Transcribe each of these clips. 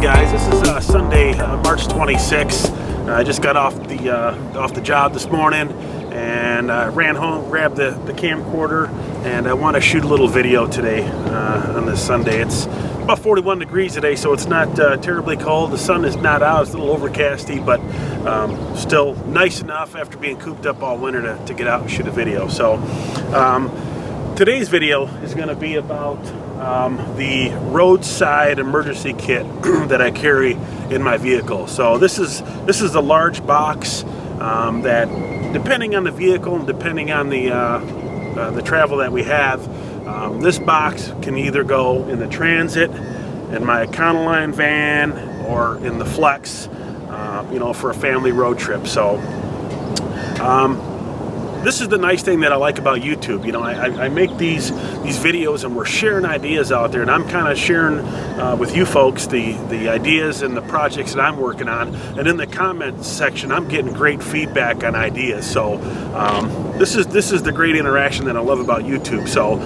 morning, guys. This is Sunday, March 26th. I just got off the job this morning and ran home, grabbed the camcorder, and I want to shoot a little video today on this Sunday. It's about 41 degrees today, so it's not terribly cold. The sun is not out. It's a little overcasty, but still nice enough after being cooped up all winter to get out and shoot a video. So today's video is going to be about the Roadside emergency kit that I carry in my vehicle. So this is a large box that, depending on the vehicle and depending on the travel that we have, this box can either go in the Transit, in my Econoline van, or in the Flex, for a family road trip. So this is the nice thing that I like about YouTube. I make these videos and we're sharing ideas out there, and I'm kind of sharing with you folks the ideas and the projects that I'm working on, and in the comment section I'm getting great feedback on ideas. So this is the great interaction that I love about YouTube. So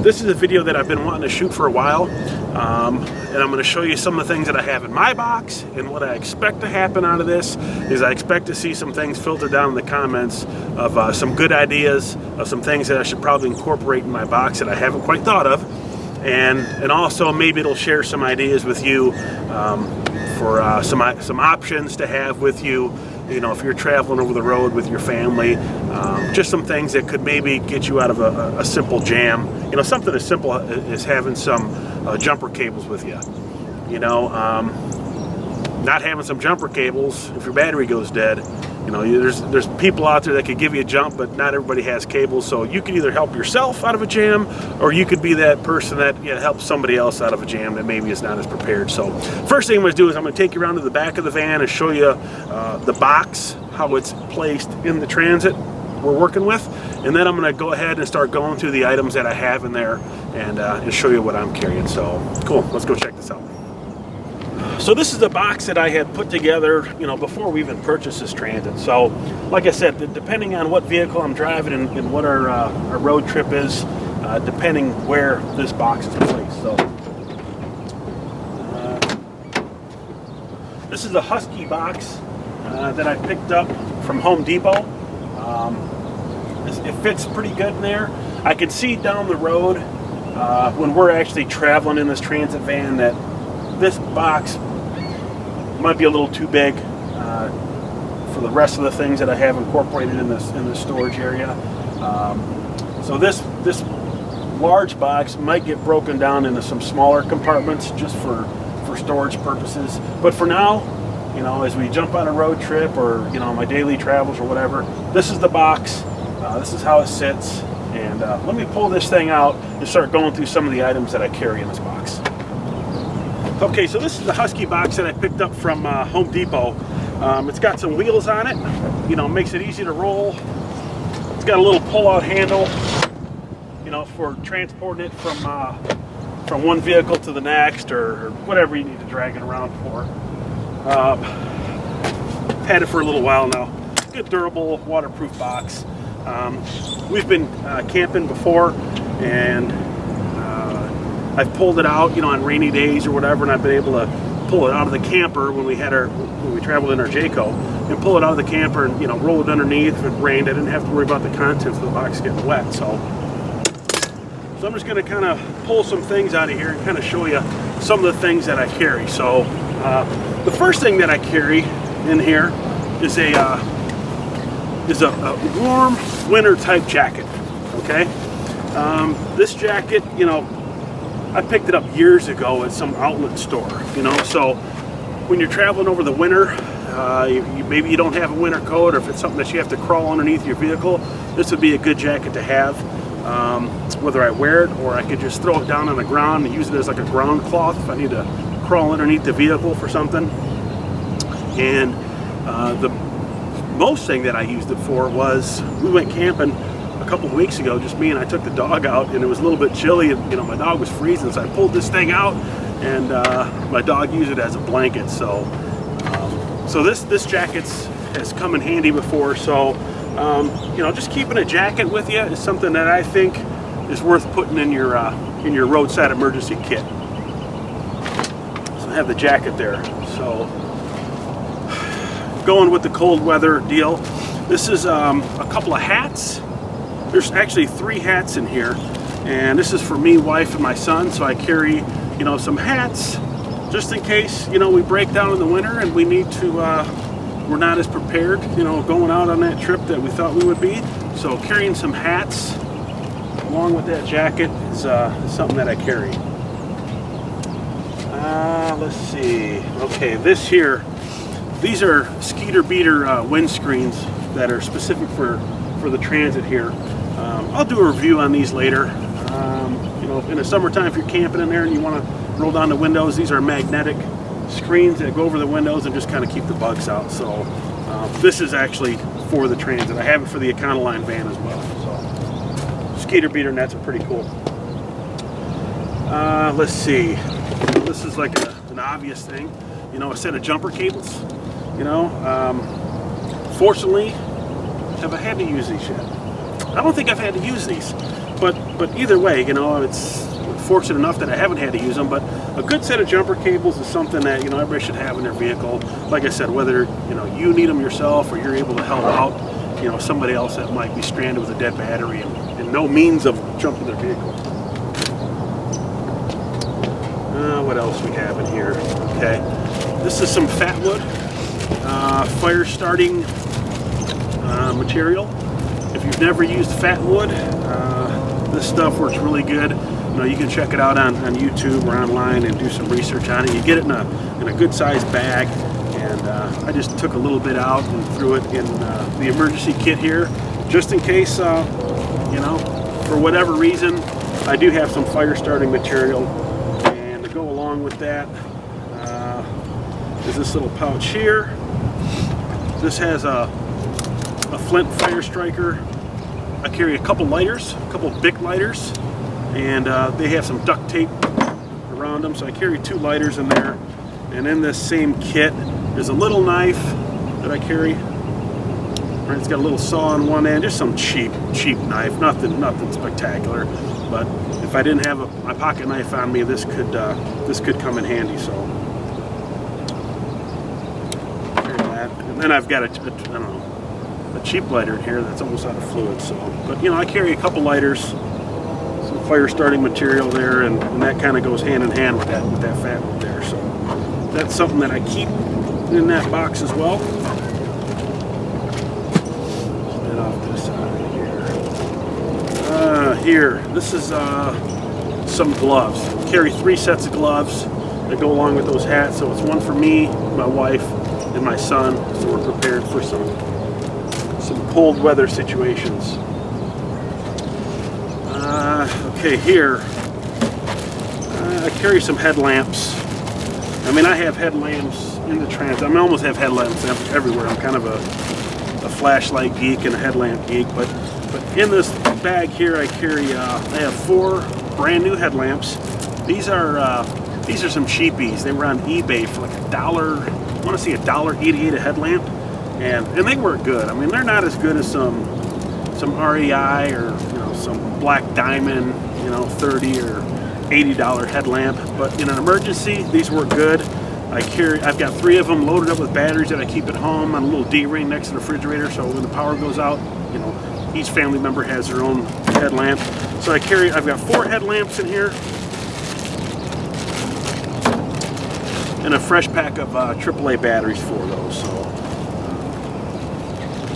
this is a video that I've been wanting to shoot for a while, and I'm going to show you some of the things that I have in my box, and what I expect to happen out of this is I expect to see some things filter down in the comments of some good ideas, of some things that I should probably incorporate in my box that I haven't quite thought of, and also maybe it'll share some ideas with you for some options to have with you, if you're traveling over the road with your family, just some things that could maybe get you out of a simple jam. Something as simple as having some jumper cables with you. Not having some jumper cables, if your battery goes dead, there's people out there that could give you a jump, but not everybody has cables. So you can either help yourself out of a jam, or you could be that person that helps somebody else out of a jam that maybe is not as prepared. So first thing I'm going to do is I'm going to take you around to the back of the van and show you the box, how it's placed in the Transit we're working with, and then I'm going to go ahead and start going through the items that I have in there and show you what I'm carrying. So cool, let's go check this out. So this is a box that I had put together, before we even purchased this Transit. So, like I said, depending on what vehicle I'm driving and what our road trip is, depending where this box is placed. So, this is a Husky box that I picked up from Home Depot. It fits pretty good in there. I can see down the road when we're actually traveling in this Transit van that this box might be a little too big for the rest of the things that I have incorporated in this storage area. So this large box might get broken down into some smaller compartments just for storage purposes. But for now, as we jump on a road trip or my daily travels or whatever, this is the box. This is how it sits. And let me pull this thing out and start going through some of the items that I carry in this box. Okay, so this is the Husky box that I picked up from Home Depot. It's got some wheels on it, makes it easy to roll. It's got a little pull-out handle, for transporting it from one vehicle to the next, or whatever you need to drag it around for. Had it for a little while now. Good, durable, waterproof box. We've been camping before, and I've pulled it out, on rainy days or whatever, and I've been able to pull it out of the camper when we traveled in our Jayco, and pull it out of the camper and roll it underneath. If it rained, I didn't have to worry about the contents of the box getting wet. So I'm just going to kind of pull some things out of here and kind of show you some of the things that I carry. So the first thing that I carry in here is a warm winter type jacket. Okay, this jacket, I picked it up years ago at some outlet store, so when you're traveling over the winter, maybe you don't have a winter coat, or if it's something that you have to crawl underneath your vehicle, this would be a good jacket to have, whether I wear it or I could just throw it down on the ground and use it as like a ground cloth if I need to crawl underneath the vehicle for something. And the most thing that I used it for was, we went camping a couple of weeks ago, just me, and I took the dog out, and it was a little bit chilly, and my dog was freezing, so I pulled this thing out, and my dog used it as a blanket. So this jacket has come in handy before. So just keeping a jacket with you is something that I think is worth putting in your roadside emergency kit. So have the jacket there. So going with the cold weather deal, this is a couple of hats. There's actually 3 hats in here, and this is for me, wife, and my son. So I carry, you know, some hats just in case, you know, we break down in the winter and we need to, we're not as prepared, you know, going out on that trip that we thought we would be. So carrying some hats along with that jacket is something that I carry. Let's see. Okay, this here, these are Skeeter Beater windscreens that are specific for the Transit here. I'll do a review on these later. You know, in the summertime, if you're camping in there and you want to roll down the windows, these are magnetic screens that go over the windows and just kind of keep the bugs out. So this is actually for the Transit. I have it for the Econoline van as well. So Skeeter Beater nets are pretty cool. Let's see. This is like an obvious thing. You know, a set of jumper cables. You know, fortunately, have I had to use these yet? I don't think I've had to use these, but either way, you know, it's fortunate enough that I haven't had to use them. But a good set of jumper cables is something that, you know, everybody should have in their vehicle. Like I said, whether, you know, you need them yourself or you're able to help out, you know, somebody else that might be stranded with a dead battery and no means of jumping their vehicle. What else we have in here? Okay, this is some fat wood fire starting material. If you've never used fat wood, this stuff works really good. You know, you can check it out on YouTube or online and do some research on it. You get it in a good sized bag, and I just took a little bit out and threw it in the emergency kit here, just in case, you know, for whatever reason, I do have some fire starting material. And to go along with that is this little pouch here. This has a flint fire striker. I carry a couple lighters, a couple Bic lighters, and they have some duct tape around them, so I carry 2 lighters in there. And in this same kit, there's a little knife that I carry. Right, it's got a little saw on one end, just some cheap knife, nothing spectacular. But if I didn't have my pocket knife on me, this could come in handy. So carry that, and then I've got I don't know, a cheap lighter in here that's almost out of fluid. So, but you know, I carry a couple lighters, some fire starting material there, and that kind of goes hand in hand with that fat wood there. So that's something that I keep in that box as well. Get off this side here. Here, this is some gloves. Carry 3 sets of gloves that go along with those hats. So it's one for me, my wife, and my son. So we're prepared for some cold weather situations. Okay, here I carry some headlamps. I mean, I have headlamps in the Transit. I mean, I almost have headlamps everywhere. I'm kind of a flashlight geek and a headlamp geek, but in this bag here, I have 4 brand new headlamps. These are some cheapies. They were on eBay for like $1. I want to say $1.88 a headlamp, and they work good. I mean, they're not as good as some REI or, you know, some Black Diamond, you know, $30 or $80 headlamp. But in an emergency, these work good. I've got 3 of them loaded up with batteries that I keep at home on a little D-ring next to the refrigerator. So when the power goes out, you know, each family member has their own headlamp. So I've got 4 headlamps in here, and a fresh pack of AAA batteries for those. So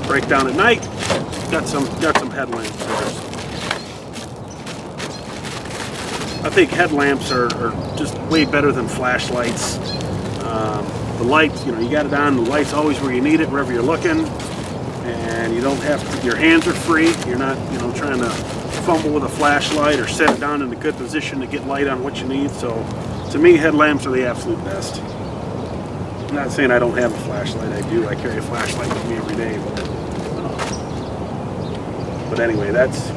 break down at night, got some headlamps there. I think headlamps are just way better than flashlights. The lights, you know, you got it on, the light's always where you need it, wherever you're looking, and you don't have to, your hands are free. You're not, you know, trying to fumble with a flashlight or set it down in a good position to get light on what you need. So to me, headlamps are the absolute best. I'm not saying I don't have a flashlight. I do. I carry a flashlight with me every day. But anyway, that's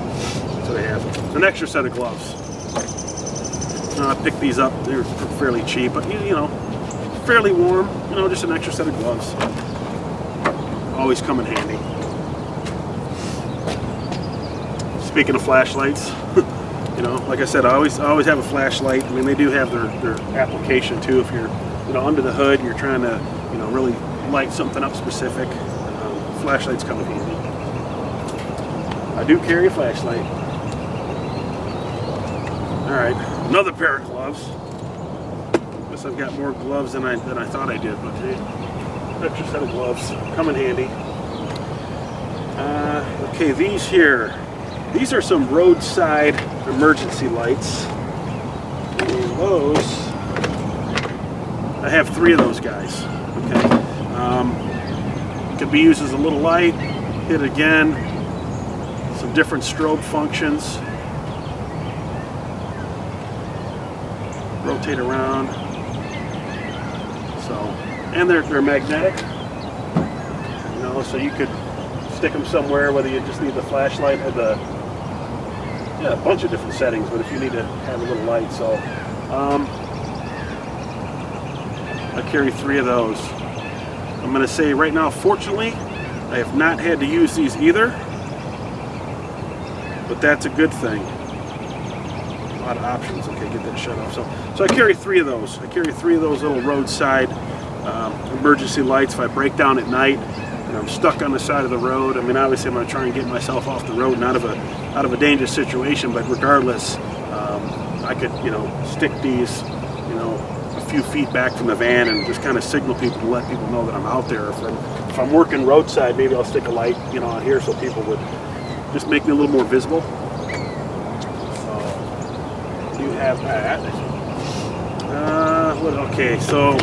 what I have. An extra set of gloves. I picked these up. They were fairly cheap, but you know, fairly warm. You know, just an extra set of gloves. Always come in handy. Speaking of flashlights, you know, like I said, I always have a flashlight. I mean, they do have their application too if you're under the hood, you're trying to, really light something up specific, flashlights come in handy. I do carry a flashlight. All right, another pair of gloves. Guess I've got more gloves than I thought I did, but hey, extra set of gloves come in handy. Okay, these here. These are some roadside emergency lights. And those, I have 3 of those guys. Okay, could be used as a little light. Hit it again. Some different strobe functions. Rotate around. So, and they're magnetic. So you could stick them somewhere, whether you just need the flashlight or a bunch of different settings, but if you need to have a little light. So I carry 3 of those. I'm going to say right now, fortunately, I have not had to use these either, but that's a good thing. A lot of options. Okay, get that shut off. So I carry 3 of those. I carry 3 of those little roadside emergency lights. If I break down at night, I'm stuck on the side of the road. I mean, obviously, I'm going to try and get myself off the road and out of a dangerous situation. But regardless, I could, stick these, a few feet back from the van and just kind of signal people to let people know that I'm out there. If I'm working roadside, maybe I'll stick a light, on here so people would just make me a little more visible. So you have that. Okay, so.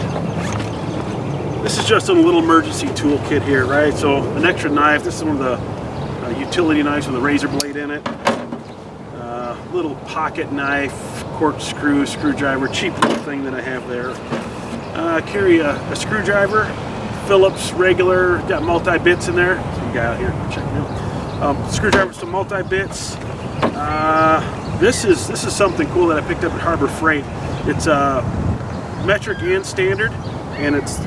This is just a little emergency toolkit here, right? So an extra knife. This is one of the utility knives with a razor blade in it. Little pocket knife, corkscrew, screwdriver, cheap little thing that I have there. Carry a screwdriver, Phillips regular, got multi-bits in there. Some guy out here checking out. Screwdriver, some multi-bits. This is something cool that I picked up at Harbor Freight. It's metric and standard. And it's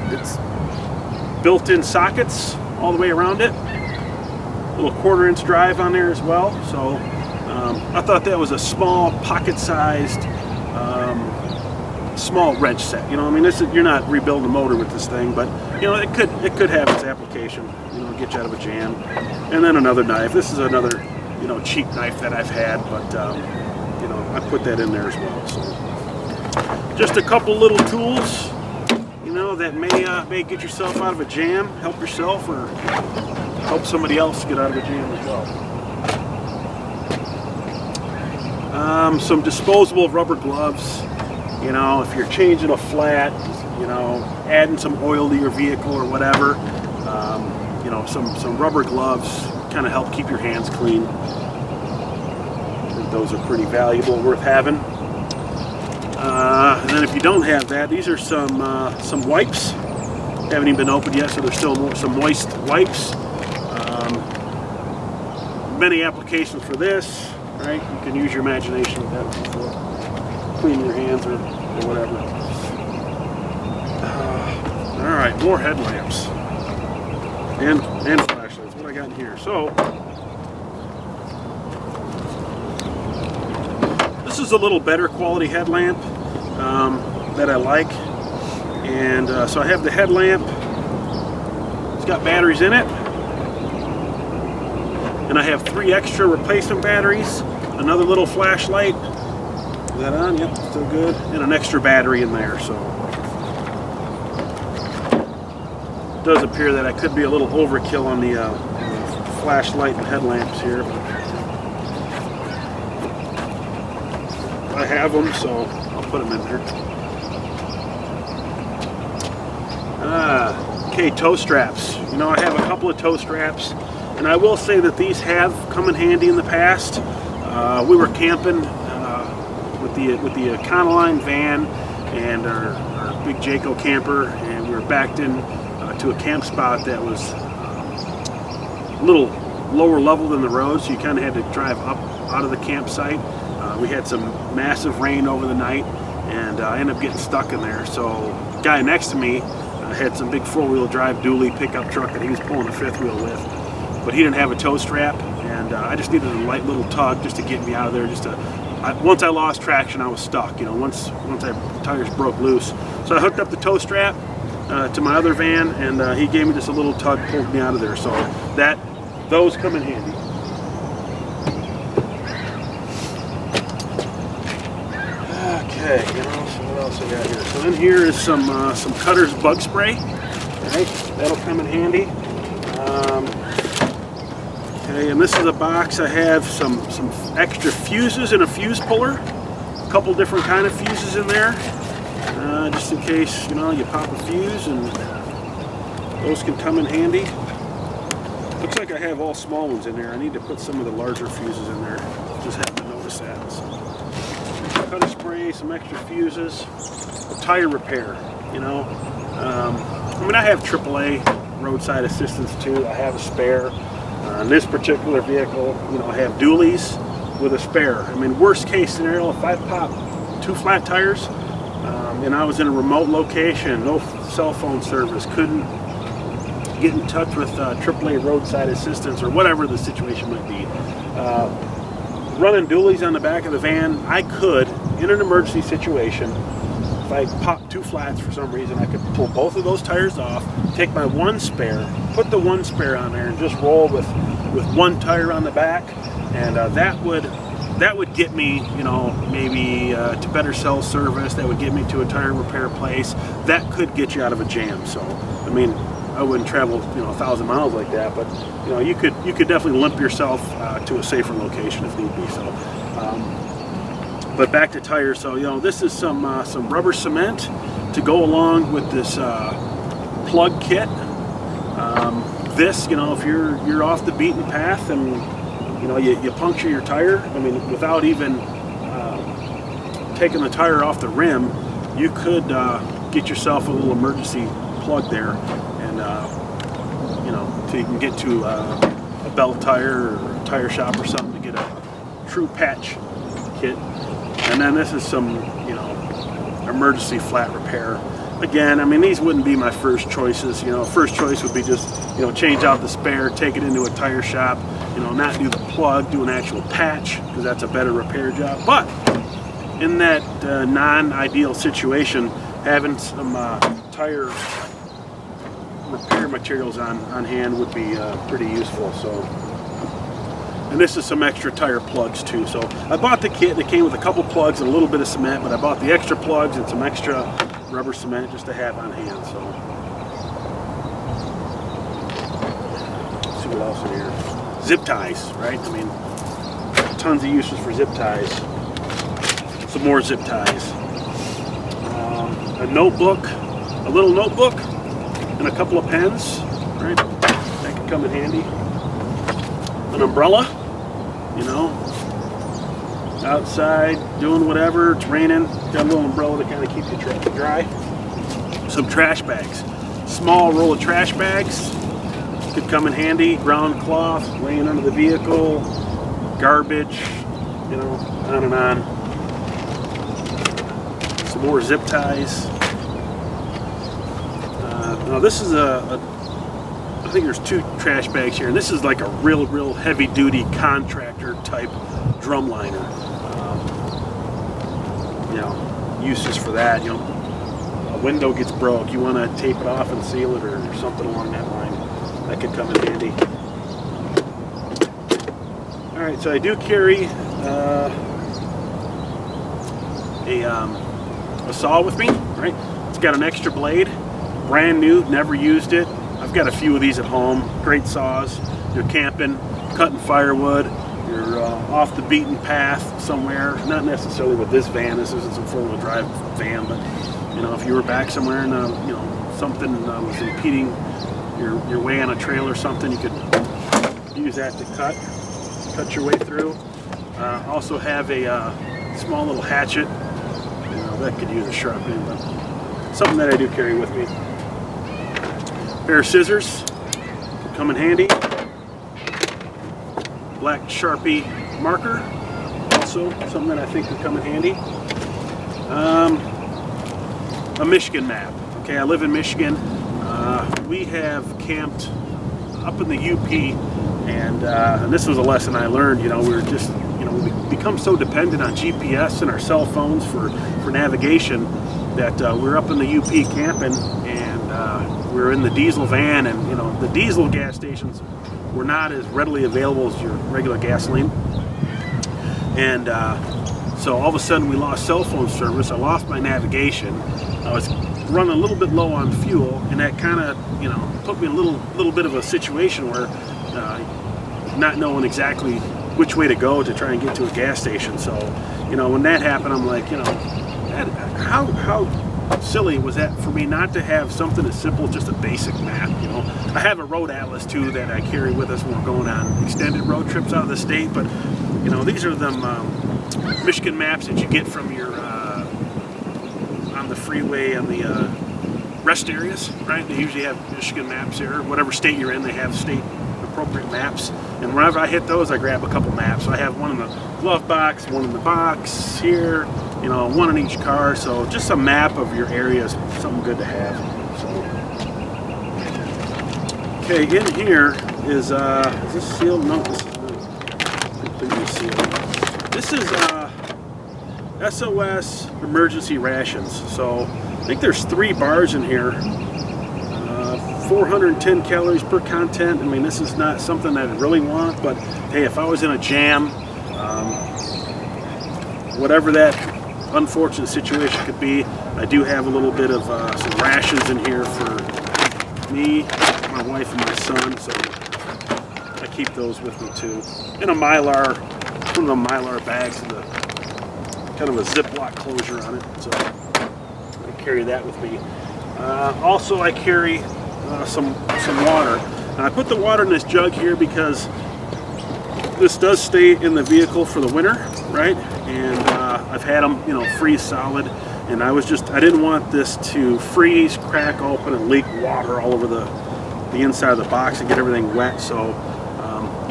built-in sockets all the way around it. A little 1/4-inch drive on there as well. So I thought that was a small, pocket-sized, small wrench set. You're not rebuilding a motor with this thing, but it could have its application. Get you out of a jam. And then another knife. This is another cheap knife that I've had, but I put that in there as well. So just a couple little tools. That may get yourself out of a jam, help yourself, or help somebody else get out of a jam as well. Some disposable rubber gloves. If you're changing a flat, adding some oil to your vehicle or whatever, some rubber gloves kind of help keep your hands clean. I think those are pretty valuable, worth having. And then if you don't have that, these are some wipes. Haven't even been opened yet, so there's still some moist wipes. Many applications for this, right? You can use your imagination with that for cleaning your hands or whatever. All right, more headlamps and flashlights. What I got in here? So this is a little better quality headlamp that I like, and so I have the headlamp. It's got batteries in it, and I have 3 extra replacement batteries, another little flashlight. Is that on? Yep, still good, and an extra battery in there. So it does appear that I could be a little overkill on the flashlight and headlamps here. I have them, so I'll put them in there. Okay, toe straps. I have a couple of toe straps, and I will say that these have come in handy in the past. We were camping with the Econoline van and our big Jayco camper, and we were backed in to a camp spot that was a little lower level than the road, so you kind of had to drive up out of the campsite. We had some massive rain over the night, and I ended up getting stuck in there. So the guy next to me had some big 4-wheel drive dually pickup truck that he was pulling a 5th wheel with, but he didn't have a tow strap, and I just needed a light little tug just to get me out of there, just to once I lost traction, I was stuck. You know, once the tires broke loose. So I hooked up the tow strap to my other van, and he gave me just a little tug, pulled me out of there. So those come in handy. Okay, you know, so what else I got here? So in here is some Cutter's bug spray. Right, that'll come in handy. Okay, and this is a box. I have some extra fuses and a fuse puller. A couple different kind of fuses in there, just in case, you know, you pop a fuse, and those can come in handy. Looks like I have all small ones in there. I need to put some of the larger fuses in there. Just have to notice that. So, Cutter spray, some extra fuses, tire repair. You know, I mean, I have AAA roadside assistance too. I have a spare. On this particular vehicle, you know, I have dualies with a spare. I mean, worst case scenario, if I pop 2 flat tires and I was in a remote location, no cell phone service, couldn't get in touch with AAA roadside assistance or whatever the situation might be, running dualies on the back of the van, I could, in an emergency situation, if I popped 2 flats for some reason, I could pull both of those tires off, take my one spare, put the one spare on there, and just roll with 1 tire on the back, and that would get me, you know, maybe to better cell service. That would get me to a tire repair place. That could get you out of a jam. So, I mean, I wouldn't travel, you know, 1,000 miles like that, but you know, you could definitely limp yourself to a safer location if need be. So. But back to tires, so, you know, this is some rubber cement to go along with this plug kit. This, you know, if you're off the beaten path and, you know, you puncture your tire, I mean, without even taking the tire off the rim, you could get yourself a little emergency plug there, and you know, so you can get to a belt tire or a tire shop or something to get a true patch kit. And then this is some, you know, emergency flat repair. Again, I mean, these wouldn't be my first choices. You know, first choice would be just, you know, change out the spare, take it into a tire shop, you know, not do the plug, do an actual patch, because that's a better repair job. But in that non-ideal situation, having some tire repair materials on hand would be pretty useful. So. And this is some extra tire plugs too. So I bought the kit and it came with a couple plugs and a little bit of cement, but I bought the extra plugs and some extra rubber cement just to have on hand. So let's see what else in here. Zip ties, right? I mean, tons of uses for zip ties. Some more zip ties. A notebook, a little notebook, and a couple of pens, right? That could come in handy. An umbrella. You know, outside doing whatever, it's raining, got a little umbrella to kind of keep you dry. Some trash bags, small roll of trash bags could come in handy. Ground cloth laying under the vehicle, garbage, you know, on and on. Some more zip ties. Now this is I think there's 2 trash bags here, and this is like a real heavy-duty contractor type drum liner. You know, uses for that. You know, a window gets broke, you want to tape it off and seal it, or something along that line. That could come in handy. All right, so I do carry a saw with me. Right, it's got an extra blade, brand new, never used it. I've got a few of these at home. Great saws. You're camping, cutting firewood, you're off the beaten path somewhere. Not necessarily with this van. This isn't some 4-wheel drive van, but you know, if you were back somewhere and you know, something was impeding your way on a trail or something, you could use that to cut your way through. Also have a small little hatchet. You know, that could use a sharpening, but something that I do carry with me. Pair of scissors come in handy. Black Sharpie marker, also something that I think would come in handy. A Michigan map. Okay, I live in Michigan. We have camped up in the UP, and this was a lesson I learned. You know, we were just, you know, we become so dependent on GPS and our cell phones for navigation that we're up in the UP camping, and we're in the diesel van, and you know, the diesel gas stations were not as readily available as your regular gasoline, and so all of a sudden we lost cell phone service. I lost my navigation. I was running a little bit low on fuel, and that kind of, you know, put me in a little bit of a situation where not knowing exactly which way to go to try and get to a gas station. So, you know, when that happened, I'm like, you know, how silly was that for me not to have something as simple as just a basic map. You know, I have a road atlas too that I carry with us when we're going on extended road trips out of the state, but you know, these are them Michigan maps that you get from your on the freeway on the rest areas, right? They usually have Michigan maps there. Whatever state you're in, they have state appropriate maps, and whenever I hit those, I grab a couple maps. So I have one in the glove box, one in the box here, you know, one in each car. So just a map of your area is something good to have. So, okay, in here is this sealed? No, this is completely sealed. This is SOS emergency rations. So I think there's 3 bars in here. 410 calories per content. I mean, this is not something that I really want, but hey, if I was in a jam, whatever that unfortunate situation could be, I do have a little bit of some rations in here for me, my wife, and my son, so I keep those with me too. In a Mylar, one of the Mylar bags with a kind of a Ziploc closure on it, so I carry that with me. Also, I carry some water. And I put the water in this jug here because this does stay in the vehicle for the winter, right? And I've had them, you know, freeze solid, and I didn't want this to freeze, crack open, and leak water all over the inside of the box and get everything wet. So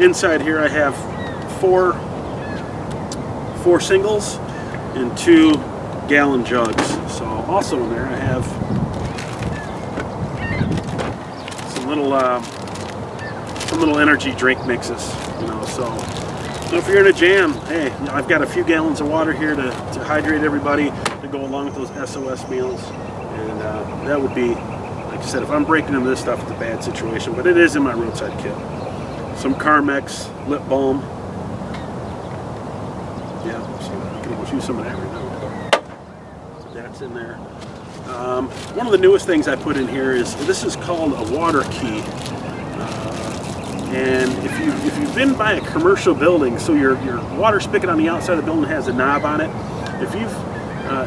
inside here I have four singles and 2 gallon jugs. So also in there I have some little energy drink mixes, you know. So if you're in a jam, hey, I've got a few gallons of water here to hydrate everybody to go along with those SOS meals, and that would be, like I said, if I'm breaking into this stuff, it's a bad situation, but it is in my roadside kit. Some Carmex lip balm, yeah, so I can almost use some of that right now. So that's in there. One of the newest things I put in here is, this is called a water key, and if you've been by a commercial building, so your water spigot on the outside of the building has a knob on it. If you've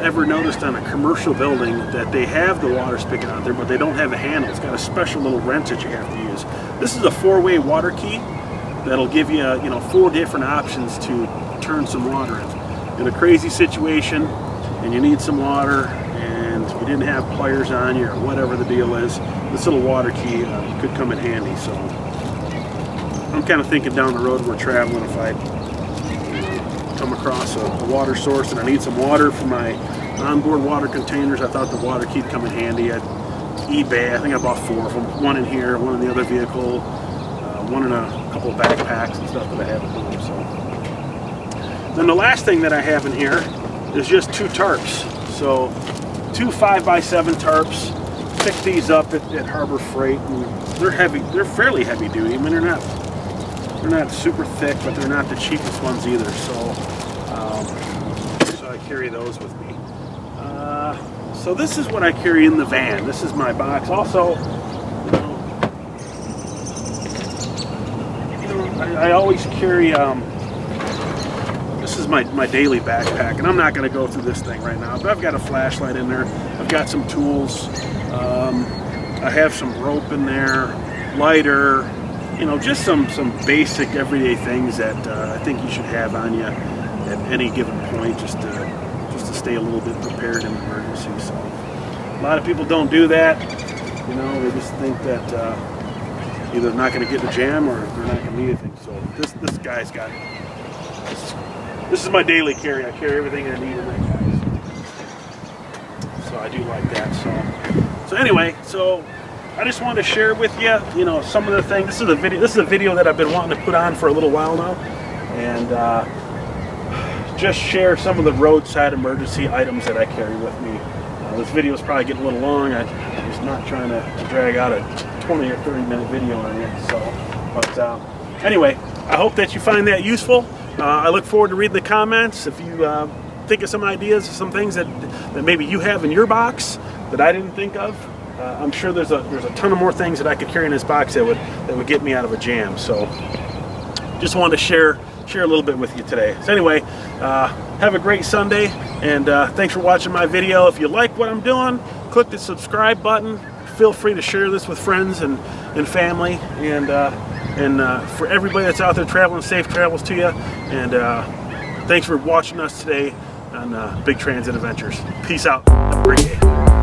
ever noticed on a commercial building that they have the water spigot on there, but they don't have a handle, it's got a special little wrench that you have to use. This is a 4-way water key that'll give you, you know, 4 different options to turn some water in a crazy situation, and you need some water, and you didn't have pliers on you or whatever the deal is, this little water key could come in handy. So I'm kind of thinking down the road we're traveling, if I come across a water source and I need some water for my onboard water containers, I thought the water key'd come in handy. At eBay, I think I bought 4 of them, 1 in here, 1 in the other vehicle, 1 in a couple of backpacks and stuff that I have at home. So then the last thing that I have in here is just 2 tarps. So 2 5x7 tarps. Picked these up at Harbor Freight, and they're heavy. They're fairly heavy duty. I mean, they're not super thick, but they're not the cheapest ones either. So I carry those with me. So this is what I carry in the van. This is my box. Also, I always carry. This is my daily backpack, and I'm not going to go through this thing right now, but I've got a flashlight in there. I've got some tools. I have some rope in there, lighter, you know, just some basic everyday things that I think you should have on you at any given point, just to stay a little bit prepared in an emergency. So a lot of people don't do that. You know, they just think that either they're not going to get in a jam or they're not going to need anything. So this guy's got it. This is my daily carry. I carry everything I need in that guy. So I do like that. So anyway, so I just wanted to share with you, you know, some of the things. This is a video that I've been wanting to put on for a little while now, and just share some of the roadside emergency items that I carry with me. This video is probably getting a little long. I'm just not trying to drag out a 20 or 30 minute video on it. So, but anyway, I hope that you find that useful. I look forward to reading the comments. If you think of some ideas, some things that maybe you have in your box that I didn't think of, I'm sure there's a ton of more things that I could carry in this box that would get me out of a jam. So, just wanted to share a little bit with you today. So anyway, have a great Sunday, and thanks for watching my video. If you like what I'm doing, click the subscribe button. Feel free to share this with friends and family, and for everybody that's out there traveling, safe travels to you. And thanks for watching us today on Big Transit Adventures. Peace out. Have a great day.